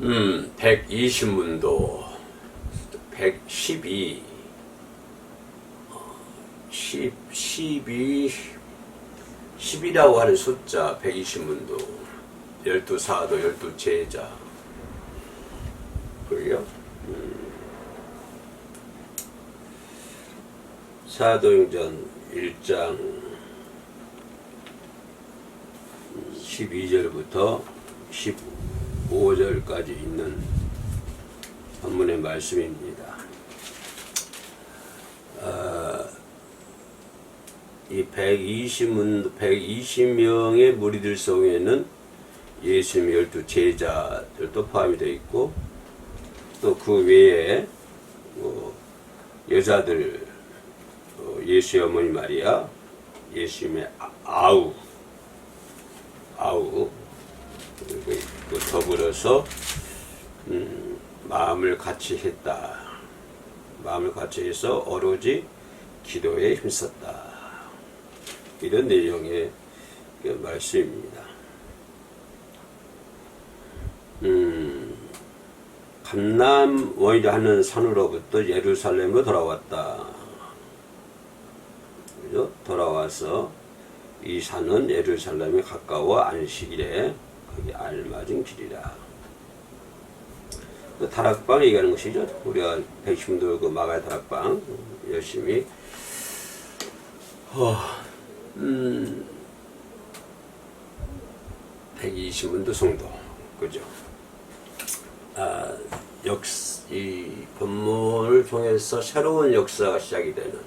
120문도 112 10이라고 하는 숫자 120문도 12사도 12제자 그래요? 사도행전 1장 12절부터 15절까지 있는 본문의 말씀입니다. 이 120명의 무리들 속에는 예수님의 12제자들도 포함이 되어 있고 또 그 외에 여자들 예수의 어머니 마리아, 예수님의 아우 그리고 더불어서 마음을 같이 했다. 마음을 같이 해서 오로지 기도에 힘썼다. 이런 내용의 말씀입니다. 감람 원이라 하는 산으로부터 예루살렘으로 돌아왔다. 그죠? 돌아와서 이 산은 예루살렘에 가까워 안식일에 거기 알맞은 길이라. 그 다락방 얘기하는 것이죠. 우리가 백심도 그 마가의 다락방 열심히 120문도 성도 그죠? 이 본문을 통해서 새로운 역사가 시작이 되는,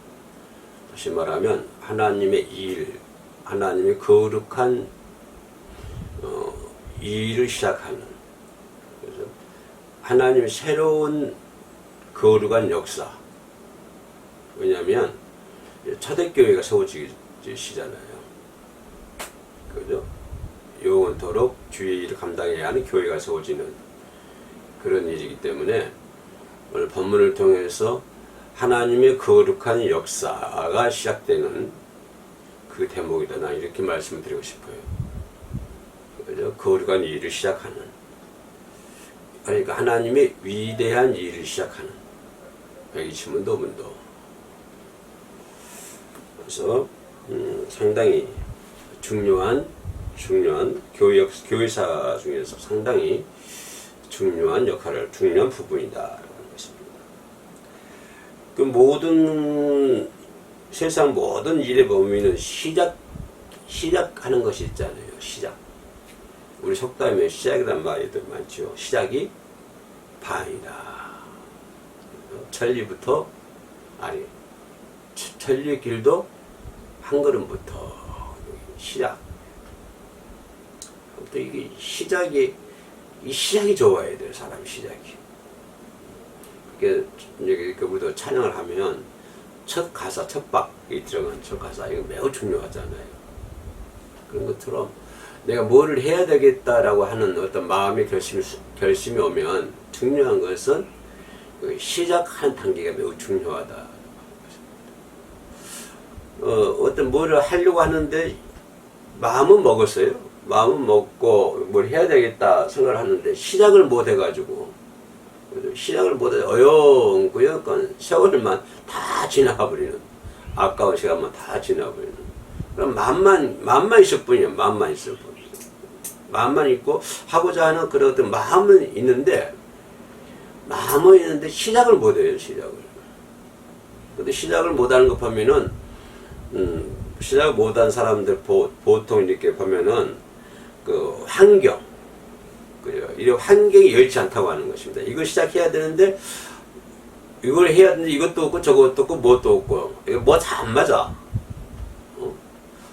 다시 말하면 하나님의 일, 하나님의 거룩한 일을 시작하는, 그래서 하나님의 새로운 거룩한 역사. 왜냐하면 초대교회가 세워지시잖아요. 그죠? 영원토록 주의 일을 감당해야 하는 교회가 세워지는 그런 일이기 때문에 오늘 본문을 통해서 하나님의 거룩한 역사가 시작되는 그 대목이다. 나 이렇게 말씀을 드리고 싶어요. 그죠? 거룩한 일을 시작하는, 그러니까 하나님의 위대한 일을 시작하는 120문도 문도. 그래서 상당히 중요한 교회사 중에서 상당히 중요한 역할을, 중요한 부분이다. 그 모든 세상 모든 일의 범위는 시작하는 것이 있잖아요. 시작. 우리 속담에 시작이란 말이 많죠. 시작이 반이다. 천리부터 천리의 길도 한 걸음부터 시작. 또 이게 시작이 좋아야 돼요. 사람 시작이. 그러니까 우리도 찬양을 하면 첫 가사, 첫 박이 들어간 첫 가사, 이거 매우 중요하잖아요. 그런 것처럼 내가 뭐를 해야 되겠다라고 하는 어떤 마음의 결심이 오면 중요한 것은 시작하는 단계가 매우 중요하다. 어떤 뭐를 하려고 하는데 마음은 먹었어요. 마음은 먹고 뭘 해야 되겠다 생각을 하는데 시작을 못 해가지고, 시작을 못해 어영부영 세월만 다 지나가버리는, 아까운 시간만 다 지나버리는. 그럼 마음만 있을 뿐이에요. 마음만 있을 뿐. 마음만 있고 하고자 하는 그런 어떤 마음은 있는데 시작을 못해요. 근데 시작을 못하는 거 보면은 시작을 못한 사람들 보통 이렇게 보면은 그 환경, 그래요. 이런 환경이 여의치 않다고 하는 것입니다. 이걸 시작해야 되는데 이걸 해야 되는데 이것도 없고 저것도 없고 뭣도 없고, 이거 뭐 다 안 맞아.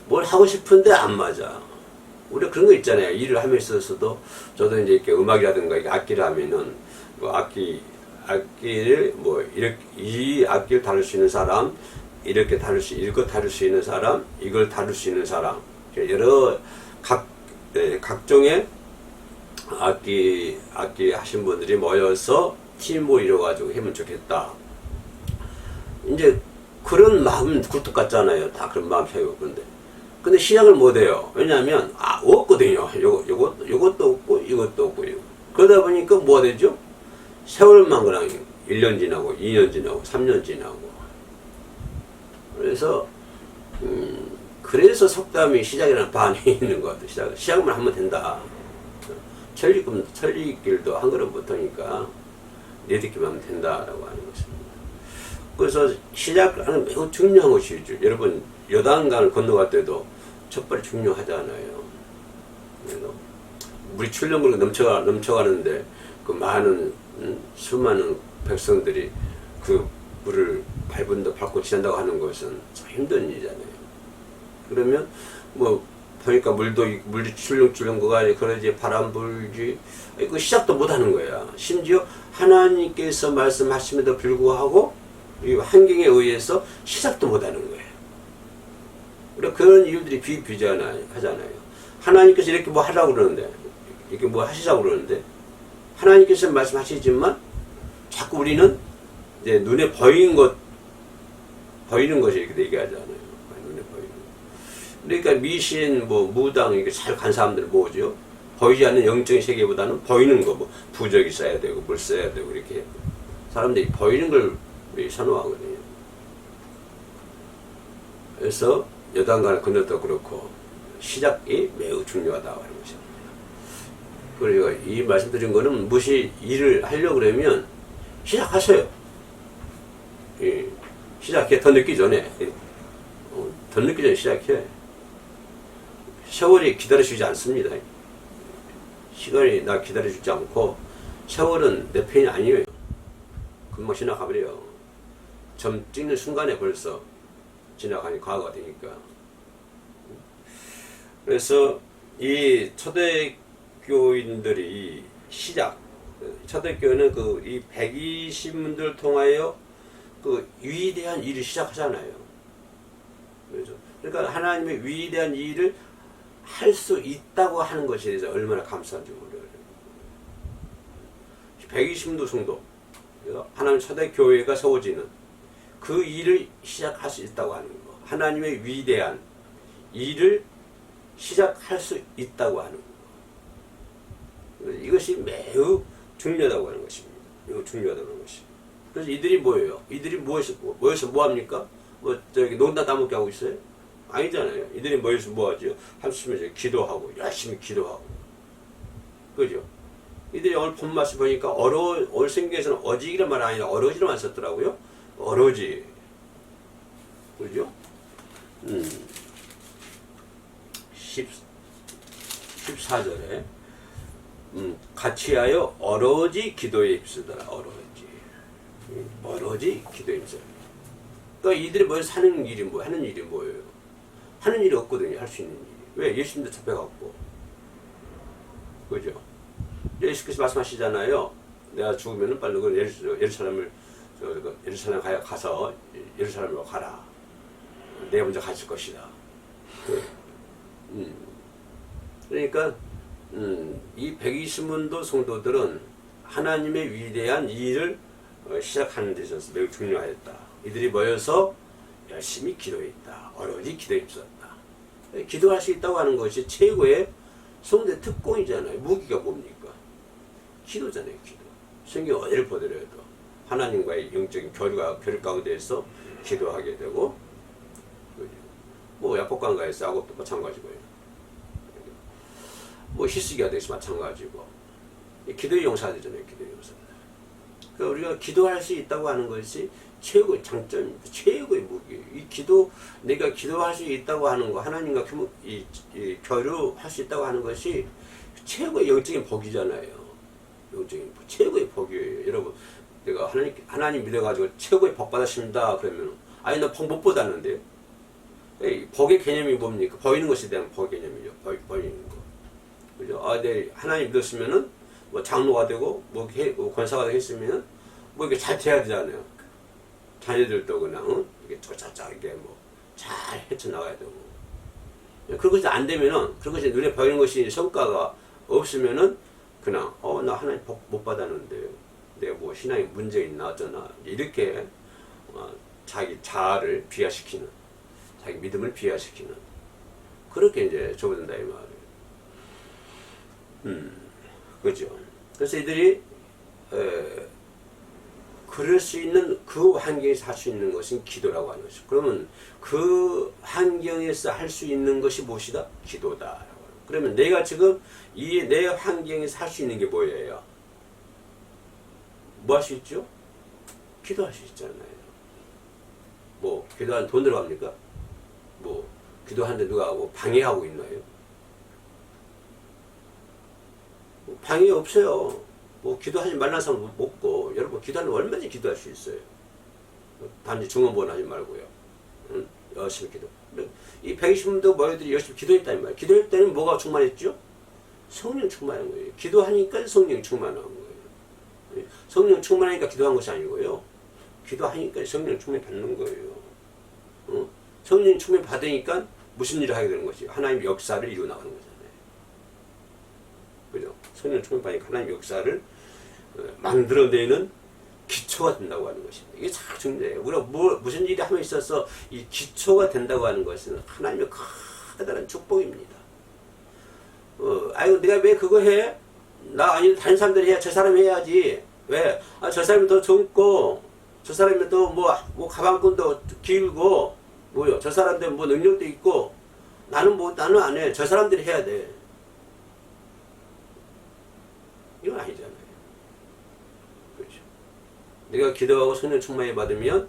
뭘 하고 싶은데 안 맞아. 우리가 그런 거 있잖아요. 일을 함에 있어서도 저도 이제 이렇게 음악이라든가 이렇게 악기를 하면은 뭐 악기를 뭐 이렇게 이 악기를 다룰 수 있는 사람, 이렇게 이걸 다룰 수 있는 사람, 이걸 다룰 수 있는 사람, 여러 각종의 악기 하신 분들이 모여서 팀으로 이뤄가지고 하면 좋겠다. 이제 그런 마음 굴뚝 같잖아요. 다 그런 마음 세우고. 근데 시작을 못 해요. 왜냐하면 없거든요. 요것도 없고 이것도 없고. 그러다 보니까 뭐가 되죠? 세월만 그냥 1년 지나고 2년 지나고 3년 지나고. 그래서 그래서 속담이 시작이라는 반이 있는 것 같아요. 시작만 하면 된다. 천리길도 한 걸음부터니까 내딛기만 하면 된다라고 하는 것입니다. 그래서 시작하는 매우 중요한 것이죠. 여러분 요단강을 건너갈 때도 첫발이 중요하잖아요. 그래서 물이 출렁거리고 넘쳐가는데 그 많은 수많은 백성들이 그 물을 밟고 지난다고 하는 것은 참 힘든 일이잖아요. 그러면 뭐 보니까 물이 출렁출렁 그러지 바람 불지 그 시작도 못 하는 거야. 심지어 하나님께서 말씀하심에도 불구하고 이 환경에 의해서 시작도 못 하는 거예요. 그러니까 그런 이유들이 하잖아요. 하나님께서 이렇게 뭐 하라고 그러는데 이렇게 뭐 하시자고 그러는데 하나님께서 말씀하시지만 자꾸 우리는 이제 눈에 보이는 것이 이렇게 얘기하잖아요. 눈에 보이는 것. 그러니까 미신, 뭐 무당 이렇게 잘 간 사람들 뭐죠? 보이지 않는 영적인 세계보다는 보이는 거, 뭐 부적이 써야 되고 물 써야 되고 이렇게 사람들이 보이는 걸 우리 선호하거든요. 그래서 요단강을 건너도 그렇고 시작이 매우 중요하다고 하는 것입니다. 그리고 이 말씀드린 거는 무엇이 일을 하려고 그러면 시작하세요. 예. 시작해. 더 늦기 전에. 더 늦기 전에 시작해. 세월이 기다려주지 않습니다. 시간이 나 기다려주지 않고 세월은 내 편이 아니에요. 금방 지나가버려요. 점 찍는 순간에 벌써 지나가니 과거가 되니까. 그래서 이 초대교인들이 초대교회는 이 120분들 통하여 그 위대한 일을 시작하잖아요. 그렇죠? 그러니까 하나님의 위대한 일을 할 수 있다고 하는 것에 대해서 얼마나 감사한지 모르요. 120도 성도, 하나님 초대교회가 세워지는 그 일을 시작할 수 있다고 하는 거. 하나님의 위대한 일을 시작할 수 있다고 하는 거. 이것이 매우 중요하다고 하는 것입니다. 매우 중요하다고 하는 것입니다. 그래서 이들이 뭐예요? 이들이 모여서 뭐합니까? 농담 따먹게 하고 있어요? 아니잖아요. 이들이 모여서 뭐하죠? 한숨에 기도하고, 열심히 기도하고. 그죠? 이들이 오늘 본 말씀 보니까 오늘 생계에서는 어지기란 말 아니라 어러지로만 썼더라고요. 어러지. 그죠? 14절에 같이하여 어러지 기도에 힘쓰더라. 어러지 기도에 힘쓰더라. 그러니까 이들이 하는 일이 뭐예요? 하는 일이 없거든요. 할 수 있는 일이. 왜? 예수님도 잡혀갖고. 그죠? 예수께서 말씀하시잖아요. 내가 죽으면은 빨리 예루살렘 가서 예루살렘으로 가라. 내가 먼저 갔을 것이다. 그러니까 이 120문도 성도들은 하나님의 위대한 일을 시작하는 데 있어서 매우 중요하였다. 이들이 모여서 열심히 기도했다. 오로지 기도에 힘썼다. 기도할 수 있다고 하는 것이 최고의 성도의 특권이잖아요. 무기가 뭡니까? 기도잖아요. 기도. 성경 어디를 보더라도 하나님과의 영적인 교류 가운데에서 기도하게 되고, 뭐 약복강가에서 하고도 마찬가지고요. 뭐 희스기가 되서 마찬가지고, 기도의 용사들이잖아요. 기도의 용사들. 그러니까 우리가 기도할 수 있다고 하는 것이 최고의 장점입니다. 최고의 무기예요. 내가 기도할 수 있다고 하는 거, 하나님과 교류할 수 있다고 하는 것이 최고의 영적인 복이잖아요. 영적인 복, 최고의 복이에요. 여러분, 내가 하나님 믿어가지고 최고의 복 받았습니다. 그러면, 아니, 나 복 못 받았는데요. 복의 개념이 뭡니까? 보이는 것에 대한 복의 개념이죠. 보이는 거. 그죠? 네, 하나님 믿었으면은, 뭐 장로가 되고, 권사가 되고 했으면은, 이렇게 잘 돼야 되잖아요. 자녀들도 그냥, 이게 쪼짜짜, 이게 잘 헤쳐나가야 되고. 그런 것이 안 되면은, 그런 것이 눈에 보이는 것이 성과가 없으면은, 그냥, 나 하나님 복 못 받았는데, 내가 신앙에 문제 있나, 어쩌나. 이렇게, 자기 자아를 비하시키는, 자기 믿음을 비하시키는, 그렇게 이제 좁아진다, 이 말이에요. 그죠. 그래서 이들이 그럴 수 있는 그 환경에서 할 수 있는 것은 기도라고 하는 것이죠. 그러면 그 환경에서 할 수 있는 것이 무엇이다? 기도다. 그러면 내가 지금 이 내 환경에서 할 수 있는 게 뭐예요? 뭐 할 수 있죠? 기도할 수 있잖아요. 뭐 기도하는 돈 들어갑니까? 뭐 기도하는데 누가 뭐 방해하고 있나요? 뭐 방해 없어요. 뭐 기도하지 말라는 사람 없고, 여러분 기도하면 얼마든지 기도할 수 있어요. 단지 중언부언 하지 말고요. 응? 열심히 기도. 이 120도 모여들이 열심히 기도했다는 말이에요. 기도했다는 뭐가 충만했죠? 성령 충만한 거예요. 기도하니까 성령 충만한 거예요. 성령 충만하니까 기도한 것이 아니고요. 기도하니까 성령 충만 받는 거예요. 어? 성령 충만 받으니까 무슨 일을 하게 되는 것이 하나님의 역사를 이루어 나가는 거잖아요. 그죠? 성령 충만 받으니까 하나님의 역사를 만들어내는 기초가 된다고 하는 것입니다. 이게 참 중요해요. 우리가 무슨 일이 하면 있어서 이 기초가 된다고 하는 것은 하나님의 커다란 축복입니다. 아이고, 내가 왜 그거 해? 나 아니, 다른 사람들이 해야, 저 사람이 해야지. 왜? 아, 저 사람이 더 젊고, 저 사람이 더 뭐 가방끈도 길고, 뭐요? 저 사람들 뭐 능력도 있고, 나는 안 해. 저 사람들이 해야 돼. 이건 아니잖아요. 그렇죠. 내가 기도하고 성령 충만히 받으면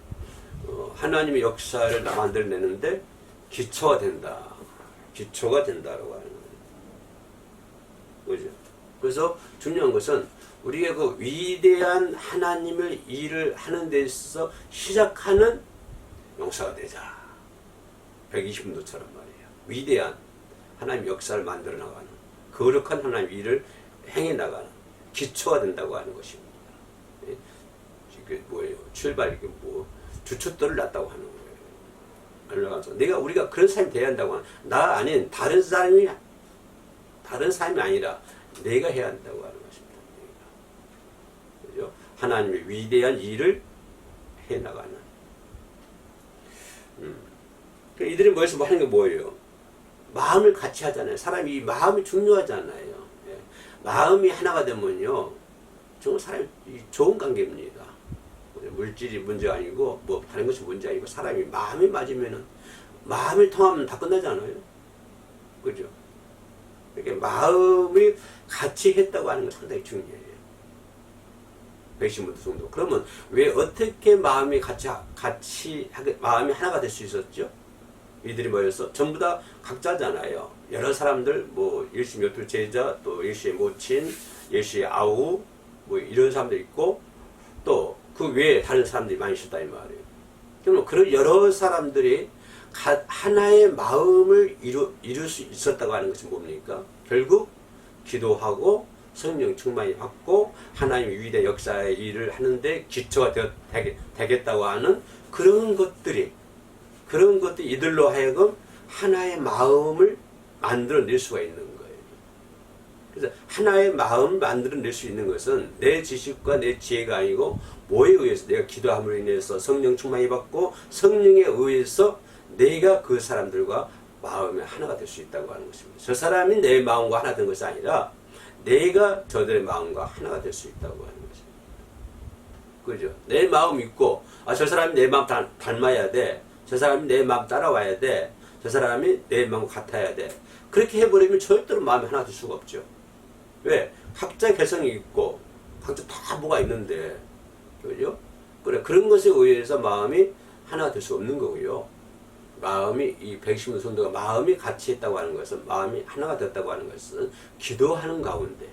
하나님의 역사를 만들어내는데 기초가 된다. 기초가 된다라고 하는 거예요. 그죠? 그래서 중요한 것은 우리가 그 위대한 하나님을 일을 하는 데 있어서 시작하는 용사가 되자. 120도처럼 말이에요. 위대한 하나님의 역사를 만들어 나가는, 거룩한 하나님의 일을 행해 나가는 기초가 된다고 하는 것입니다. 이게 뭐예요? 출발, 이게 뭐, 주춧돌을 놨다고 하는 거예요. 우리가 그런 사람이 돼야 한다고 하는, 나 아닌 다른 사람이 아니라 내가 해야 한다고 하는 것입니다. 그죠? 하나님의 위대한 일을 해 나가는. 이들이 모여서 뭐 하는 게 뭐예요? 마음을 같이 하잖아요. 사람이 마음이 중요하잖아요. 예. 마음이 하나가 되면요, 정말 사람이 좋은 관계입니다. 물질이 문제가 아니고 뭐 다른 것이 문제 아니고 사람이 마음이 맞으면은, 마음이 통하면 다 끝나잖아요. 그죠? 이렇게 마음이 같이 했다고 하는 건 상당히 중요해요. 110분 정도. 그러면 왜 어떻게 마음이 마음이 하나가 될 수 있었죠? 이들이 모여서 전부 다 각자잖아요. 여러 사람들, 뭐 예수 몇두 제자, 또 예수의 모친, 예수의 아우, 뭐 이런 사람도 있고, 또 그 외에 다른 사람들이 많이 있었다 이 말이에요. 그러면 그런 여러 사람들이 하나의 마음을 이룰 수 있었다고 하는 것은 뭡니까? 결국 기도하고 성령 충만히 받고 하나님의 위대 역사의 일을 하는데 기초가 되겠다고 하는 그런 것들이 이들로 하여금 하나의 마음을 만들어낼 수가 있는 거예요. 그래서 하나의 마음을 만들어낼 수 있는 것은 내 지식과 내 지혜가 아니고 뭐에 의해서, 내가 기도함으로 인해서 성령 충만히 받고 성령에 의해서 내가 그 사람들과 마음이 하나가 될 수 있다고 하는 것입니다. 저 사람이 내 마음과 하나 된 것이 아니라 내가 저들의 마음과 하나가 될 수 있다고 하는 것입니다. 그죠? 내 마음 있고, 저 사람이 내 마음 닮아야 돼. 저 사람이 내 마음 따라와야 돼. 저 사람이 내 마음 같아야 돼. 그렇게 해버리면 절대로 마음이 하나 될 수가 없죠. 왜? 각자 개성이 있고 각자 다 뭐가 있는데, 그죠? 그래, 그런 것에 의해서 마음이 하나가 될 수 없는 거고요. 마음이, 이 110분 성도가 마음이 같이 했다고 하는 것은, 마음이 하나가 됐다고 하는 것은 기도하는 가운데,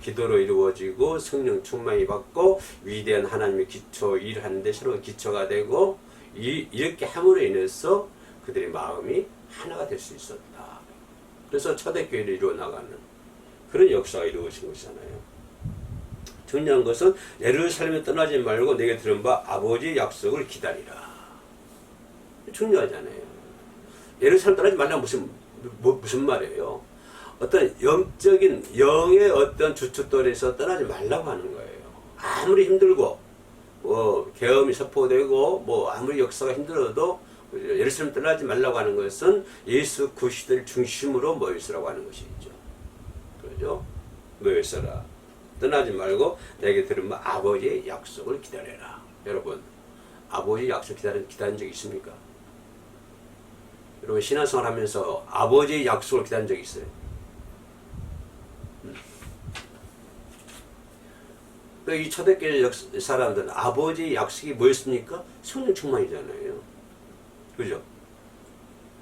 기도로 이루어지고 성령 충만히 받고 위대한 하나님의 기초 일을 하는데 새로운 기초가 되고, 이렇게 함으로 인해서 그들의 마음이 하나가 될 수 있었다. 그래서 초대교회를 이루어 나가는 그런 역사가 이루어진 것이잖아요. 중요한 것은 예루살렘에 떠나지 말고 내게 들은 바 아버지의 약속을 기다리라. 중요하잖아요. 예루살렘 떠나지 말라는 무슨 말이에요? 어떤 영의 어떤 주춧돌에서 떠나지 말라고 하는 거예요. 아무리 힘들고 계엄이 선포되고 아무리 역사가 힘들어도 예루살렘 떠나지 말라고 하는 것은 예수 그리스도를 중심으로 모여있으라고 하는 것이죠. 그렇죠? 모여있어라. 떠나지 말고 내게 들으면 아버지의 약속을 기다려라. 여러분, 아버지의 약속 기다린 적 있습니까? 여러분, 신앙생활 하면서 아버지의 약속을 기다린 적 있어요? 이 초대교회 사람들은 아버지의 약속이 뭐였습니까? 성령 충만이잖아요. 그죠?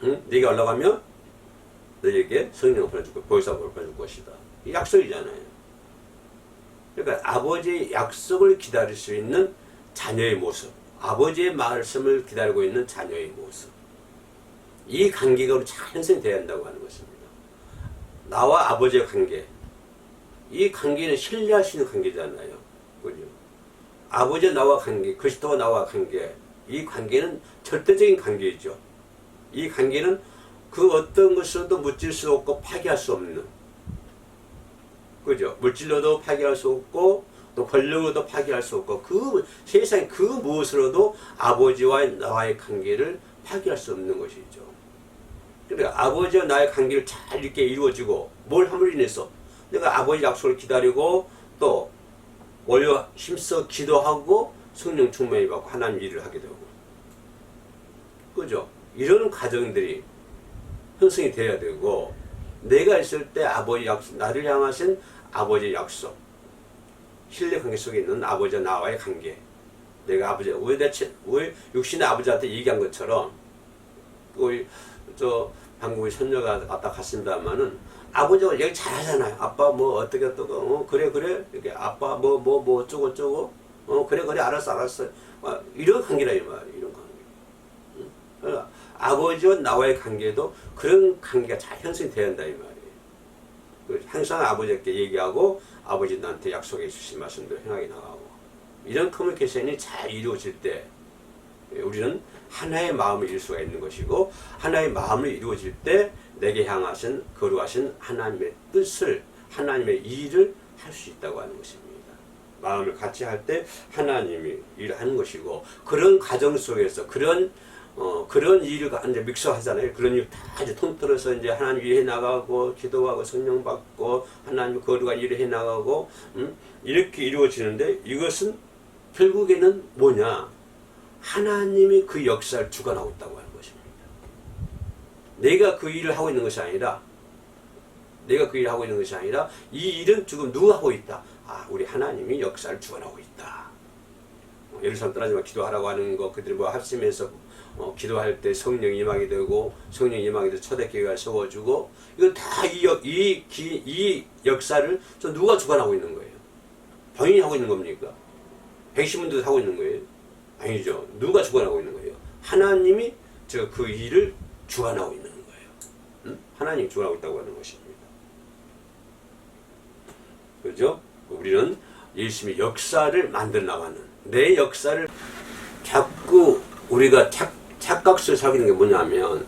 응? 네가 올라가면 너에게 성령을 보내줄 보혜사를 보내줄 것이다. 이 약속이잖아요. 그러니까 아버지의 약속을 기다릴 수 있는 자녀의 모습, 아버지의 말씀을 기다리고 있는 자녀의 모습, 이 관계가 잘 형성돼야 한다고 하는 것입니다. 나와 아버지의 관계, 이 관계는 신뢰할 수 있는 관계잖아요. 그죠? 아버지와 나와 관계, 그리스도와 나와 관계, 이 관계는 절대적인 관계이죠. 이 관계는 그 어떤 것으로도 묻질 수 없고 파괴할 수 없는, 그죠? 물질로도 파괴할 수 없고 또 권력으로도 파괴할 수 없고 그 세상의 그 무엇으로도 아버지와 나와의 관계를 파괴할 수 없는 것이죠. 그러니까 아버지와 나의 관계를 잘 이렇게 이루어지고 뭘 함으로 인해서 내가 아버지 약속을 기다리고 또 월요 힘써 기도하고 성령 충만히 받고 하나님 일을 하게 되고, 그죠? 이런 과정들이 형성이 돼야 되고, 내가 있을 때 아버지 약속, 나를 향하신 아버지 약속, 신뢰 관계 속에 있는 아버지와 나와의 관계, 내가 아버지, 왜 육신의 아버지한테 얘기한 것처럼, 방금 우리 손녀가 아까 갔습니다만은 아버지가 얘기 잘하잖아요. 아빠 뭐 어떻게 그래 이렇게 아빠 뭐 어쩌고 그래 알았어 이런 관계라 이 말이에요. 이런 관계. 그러니까 아버지와 나와의 관계도 그런 관계가 잘 형성이 돼야 한다 이 말이에요. 항상 아버지께 얘기하고 아버지 나한테 약속해 주신 말씀대로 행하게 나가고, 이런 커뮤니케이션이 잘 이루어질 때 우리는 하나의 마음을 이룰 수가 있는 것이고, 하나의 마음을 이루어질 때 내게 향하신 거룩하신 하나님의 뜻을, 하나님의 일을 할 수 있다고 하는 것입니다. 마음을 같이 할 때 하나님이 일을 하는 것이고, 그런 과정 속에서 그런 일을 이제 믹서하잖아요. 그런 일 다 이제 통틀어서 이제 하나님 일해 나가고 기도하고 성령 받고 하나님 거룩한 일을 해 나가고 이렇게 이루어지는데, 이것은 결국에는 뭐냐? 하나님이 그 역사를 주관하고 있다고 하는 것입니다. 내가 그 일을 하고 있는 것이 아니라, 이 일은 지금 누가 하고 있다? 우리 하나님이 역사를 주관하고 있다. 예루살렘 떠나지만 기도하라고 하는 거, 그들이 뭐 합심해서 기도할 때 성령이 임하게 되고, 성령이 임하게 돼서 초대교회가 세워주고, 이건 다 이 역사를 누가 주관하고 있는 거예요? 본인이 하고 있는 겁니까? 백신분들도 하고 있는 거예요? 아니죠. 누가 주관하고 있는 거예요? 하나님이 그 일을 주관하고 있는 거예요. 하나님이 주관하고 있다고 하는 것입니다. 그죠? 우리는 열심히 역사를 만들어 나가는, 내 역사를 자꾸 우리가 착각을 사귀는 게 뭐냐면,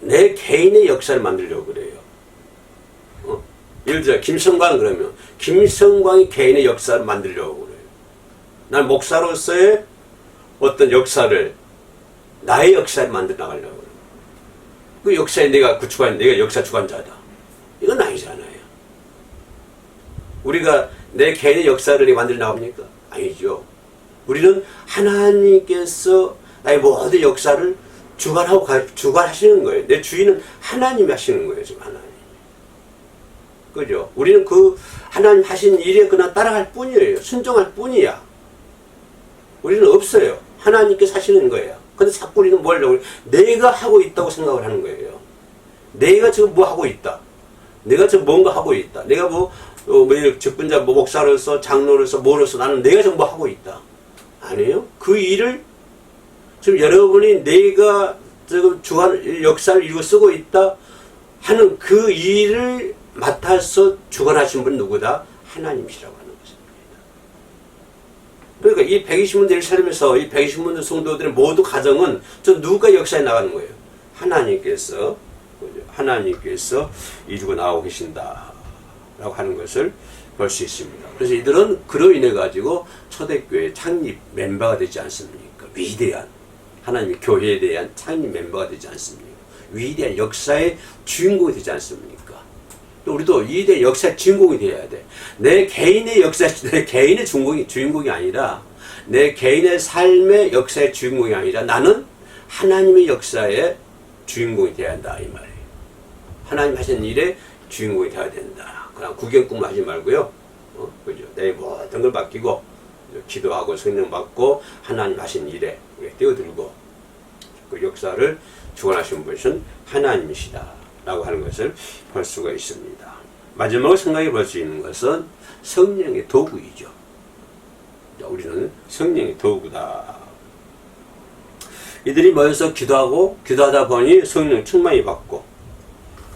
내 개인의 역사를 만들려고 그래요. 예를 들어 김성광 그러면 김성광이 개인의 역사를 만들려고 그래요. 난 목사로서의 어떤 역사를, 나의 역사를 만들어 나가려고 그래요. 그 역사에 내가 역사 주관자다. 이건 아니잖아요. 우리가 내 개인의 역사를 만들어 나갑니까? 아니죠. 우리는 하나님께서 나의 모든 역사를 주관하시는 거예요. 내 주인은 하나님이 하시는 거예요. 지금 하나님. 그죠? 우리는 그 하나님 하신 일에 그냥 따라갈 뿐이에요. 순종할 뿐이야. 우리는 없어요. 하나님께서 하시는 거예요. 근데 자꾸 우리는 뭘 하려고, 내가 하고 있다고 생각을 하는 거예요. 내가 지금 뭐 하고 있다. 내가 지금 뭔가 하고 있다. 내가 직분자, 목사로서, 장로로서, 뭐로서 나는 내가 지금 뭐 하고 있다. 아니에요. 그 일을 지금 여러분이 내가 지금 역사를 이루고 쓰고 있다 하는 그 일을 맡아서 주관하신 분은 누구다? 하나님이시라고 하는 것입니다. 그러니까 이 120문 예루살렘에서 이 120문 성도들의 모두 가정은 누가 역사에 나가는 거예요? 하나님께서 이루고 나오고 계신다 라고 하는 것을 볼 수 있습니다. 그래서 이들은 그로 인해 가지고 초대교회 창립 멤버가 되지 않습니까? 위대한 하나님의 교회에 대한 창립 멤버가 되지 않습니까? 위대한 역사의 주인공이 되지 않습니까? 또 우리도 이대 역사 주인공이 되어야 돼. 내 개인의 역사, 내 개인의 주인공이 아니라 내 개인의 삶의 역사의 주인공이 아니라 나는 하나님의 역사의 주인공이 되어야 한다 이 말이에요. 하나님 하신 일의 주인공이 되어야 된다. 그냥 구경꾼만 하지 말고요. 그죠? 내 모든 걸 맡기고 기도하고 성령 받고 하나님 하신 일에 뛰어들고 그 역사를 주관하신 분이신 하나님이시다 라고 하는 것을 볼 수가 있습니다. 마지막으로 생각해 볼 수 있는 것은 성령의 도구이죠. 우리는 성령의 도구다. 이들이 모여서 기도하다 보니 성령 충만히 받고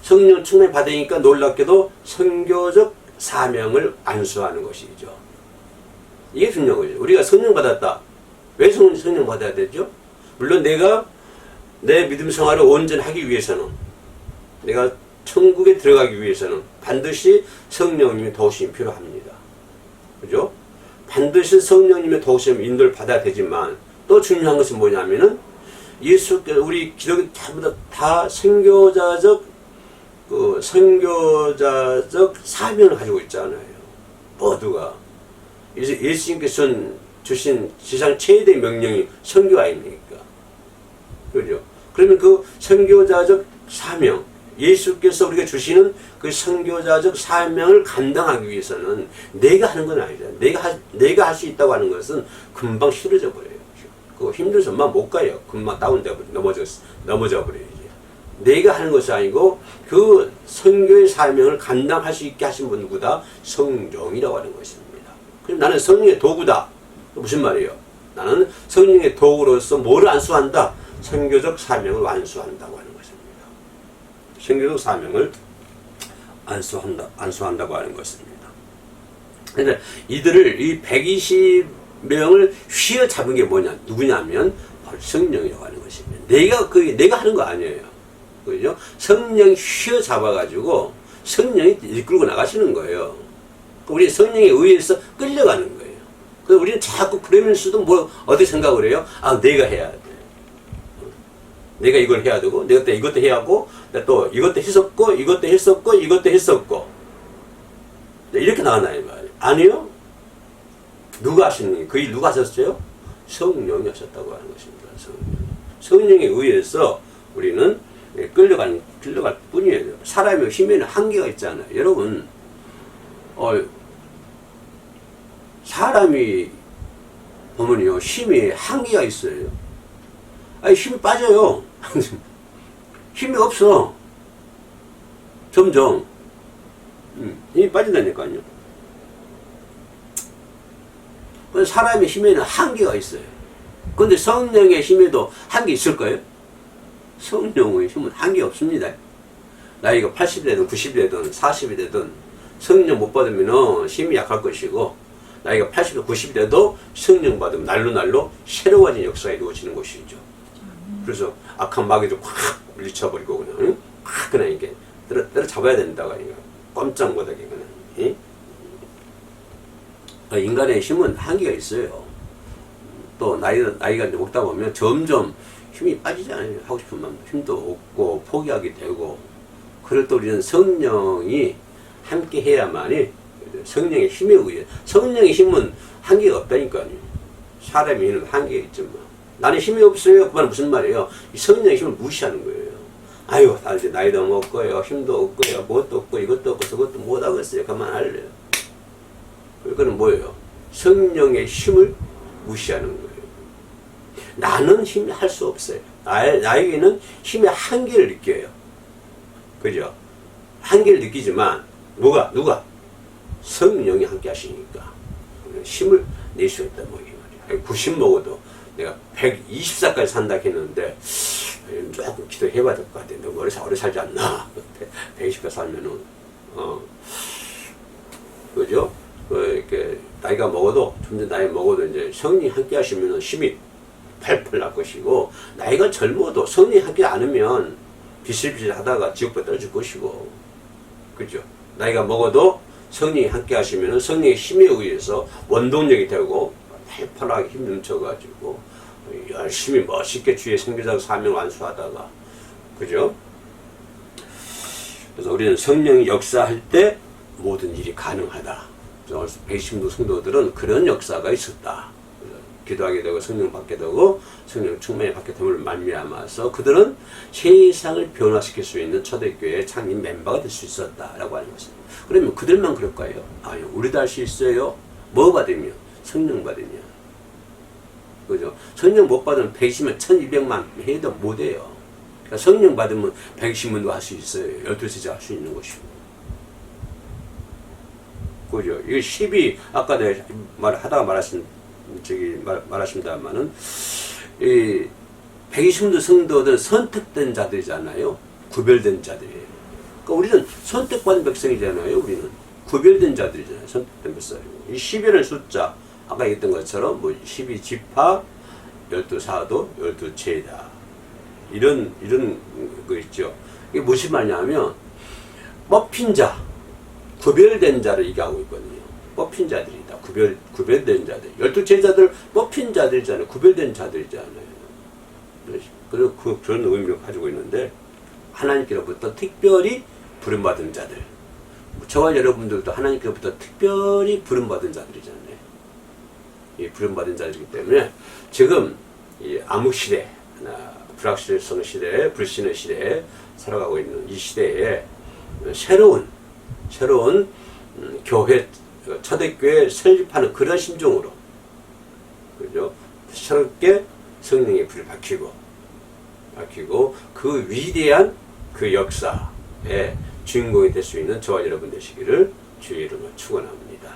성령 충만히 받으니까 놀랍게도 선교적 사명을 안수하는 것이죠. 이게 중요한 거죠. 우리가 성령 받았다. 왜 성령 받아야 되죠? 물론 내가 내 믿음 생활을 온전하기 위해서는, 내가 천국에 들어가기 위해서는 반드시 성령님의 도우심이 필요합니다. 그죠? 반드시 성령님의 도우심 인도를 받아야 되지만 또 중요한 것은 뭐냐면은 예수께서 우리 기독교 전부 다 선교자적 사명을 가지고 있잖아요. 모두가. 예수님께서 주신 지상 최대 명령이 선교 아닙니까? 그죠? 그러면 그 선교자적 사명, 예수께서 우리가 주시는 그 선교자적 사명을 감당하기 위해서는 내가 하는 건 아니잖아요. 내가 할 수 있다고 하는 것은 금방 싫어져 버려요. 그거 힘들어서 못 가요. 금방 다운돼 버려, 넘어져 버려요. 내가 하는 것이 아니고 그 선교의 사명을 감당할 수 있게 하신 분 누구다? 성령이라고 하는 것입니다. 그럼 나는 성령의 도구다. 무슨 말이에요? 나는 성령의 도구로서 뭐를 안수한다? 선교적 사명을 완수한다고 하는 것입니다. 선교적 사명을 안수한다고 하는 것입니다. 그런데 이들을 이 120명을 휘어잡은 게 누구냐면 바로 성령이라고 하는 것입니다. 내가 하는 거 아니에요. 그죠? 성령이 휘어잡아가지고 성령이 이끌고 나가시는 거예요. 우리 성령에 의해서 끌려가는 거예요. 그래서 우리는 자꾸 그러면서도 어떻게 생각을 해요? 내가 해야 돼. 내가 이걸 해야 되고, 내가 또 이것도 해야 하고, 또 이것도 했었고, 이것도 했었고, 이것도 했었고. 이렇게 나가나요? 아니요. 누가 하시는, 그 일 누가 하셨어요? 성령이 하셨다고 하는 것입니다. 성령에 의해서 우리는 끌려갈 뿐이에요. 사람의 힘에는 한계가 있잖아요. 여러분, 사람이 보면요, 힘에 한계가 있어요. 힘이 빠져요. 힘이 없어. 점점. 힘이 빠진다니까요. 사람의 힘에는 한계가 있어요. 그런데 성령의 힘에도 한계 있을 거예요? 성령의 힘은 한계 없습니다. 나이가 80이 되든 90이 되든 40이 되든 성령 못 받으면 힘이 약할 것이고, 나이가 80이 90이 돼도 성령 받으면 날로 새로워진 역사가 이루어지는 것이죠. 그래서 악한 마귀도 확 물리쳐버리고 그냥 이렇게 때려잡아야 된다고 하니까 꼼짝 못하게 그냥. 인간의 힘은 한계가 있어요. 또 나이가 먹다 보면 점점 힘이 빠지잖아요. 하고 싶은 마음도 힘도 없고 포기하게 되고. 그럴 때 우리는 성령이 함께 해야만이 성령의 힘에 의해. 성령의 힘은 한계가 없다니까요. 사람의 힘은 한계가 있지만 나는 힘이 없어요. 그 말은 무슨 말이에요? 성령의 힘을 무시하는 거예요. 나 이제 나이도 먹고요, 힘도 없고요, 그것도 없고 이것도 없고 저것도 못하겠어요. 그만할래요. 그거는 뭐예요? 성령의 힘을 무시하는 거예요. 나는 힘이 할 수 없어요. 나에게는 힘의 한계를 느껴요. 그죠? 한계를 느끼지만 누가? 성령이 함께 하시니까 힘을 낼 수 있단 말이에요. 90 먹어도 내가 120살까지 산다 했는데 조금 기도해봐야 될 것 같아. 너무 오래 살지 않나? 120살 살면은 그죠? 이렇게 나이가 먹어도 점점 나이 먹어도 이제 성령이 함께 하시면은 힘이 팔팔 날 것이고, 나이가 젊어도 성령이 함께 않으면 비실비실 하다가 지옥에 떨어질 것이고, 그죠? 나이가 먹어도 성령이 함께 하시면은 성령의 힘에 의해서 원동력이 되고 팔팔하게 힘 넘쳐가지고 열심히 멋있게 주의 선교적 사명을 완수하다가, 그죠? 그래서 우리는 성령이 역사할 때 모든 일이 가능하다. 그래서 120도 성도들은 그런 역사가 있었다. 기도하게 되고 성령 받게 되고 성령 충만히 받게 됨을 말미암아서 그들은 세상을 변화시킬 수 있는 초대교회의 창립 멤버가 될 수 있었다라고 하는 것입니다. 그러면 그들만 그럴까요? 아니요. 우리도 할 수 있어요. 뭐 받으면? 성령 받으면. 그죠? 성령 못 받으면 120만, 1200만 해도 못해요. 그러니까 성령 받으면 120만도 할 수 있어요. 12세자 할 수 있는 것이고. 그죠? 이게 10이, 아까 내가 하다가 말하십니다만은, 이 120도 성도들 선택된 자들이잖아요. 구별된 자들이에요. 그러니까 우리는 선택받은 백성이잖아요. 우리는 구별된 자들이잖아요. 선택된 백성이고. 이 10이라는 숫자, 아까 얘기했던 것처럼 뭐 12지파, 12사도, 12제자 이런 거 있죠. 이게 무슨 말이냐면 뽑힌 자, 구별된 자를 얘기하고 있거든요. 뽑힌 자들이다. 구별된 자들. 12제자들 뽑힌 자들이잖아요. 구별된 자들이잖아요. 그리고 그런 의미를 가지고 있는데 하나님께로부터 특별히 부름받은 자들. 저와 여러분들도 하나님께로부터 특별히 부름받은 자들이잖아요. 이 부름받은 자들이기 때문에 지금 이 암흑시대, 불확실성 시대, 불신의 시대에 살아가고 있는 이 시대에 새로운 교회, 초대교회 설립하는 그런 심정으로, 그죠? 새롭게 성령의 불을 밝히고 그 위대한 그 역사의 주인공이 될 수 있는 저와 여러분 되시기를 주의 이름으로 축원합니다.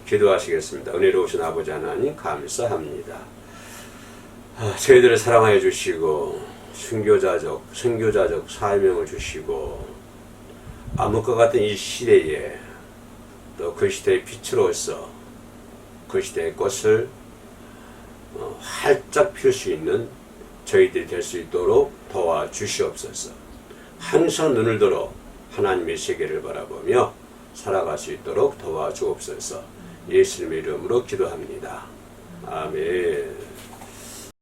기도하시겠습니다. 은혜로우신 아버지 하나님 감사합니다. 저희들을 사랑하여 주시고 선교자적 사명을 주시고 암흑과 같은 이 시대에 또 그 시대의 빛으로서 그 시대의 꽃을 활짝 필 수 있는 저희들이 될 수 있도록 도와주시옵소서. 항상 눈을 들어 하나님의 세계를 바라보며 살아갈 수 있도록 도와주옵소서. 예수님의 이름으로 기도합니다. 아멘.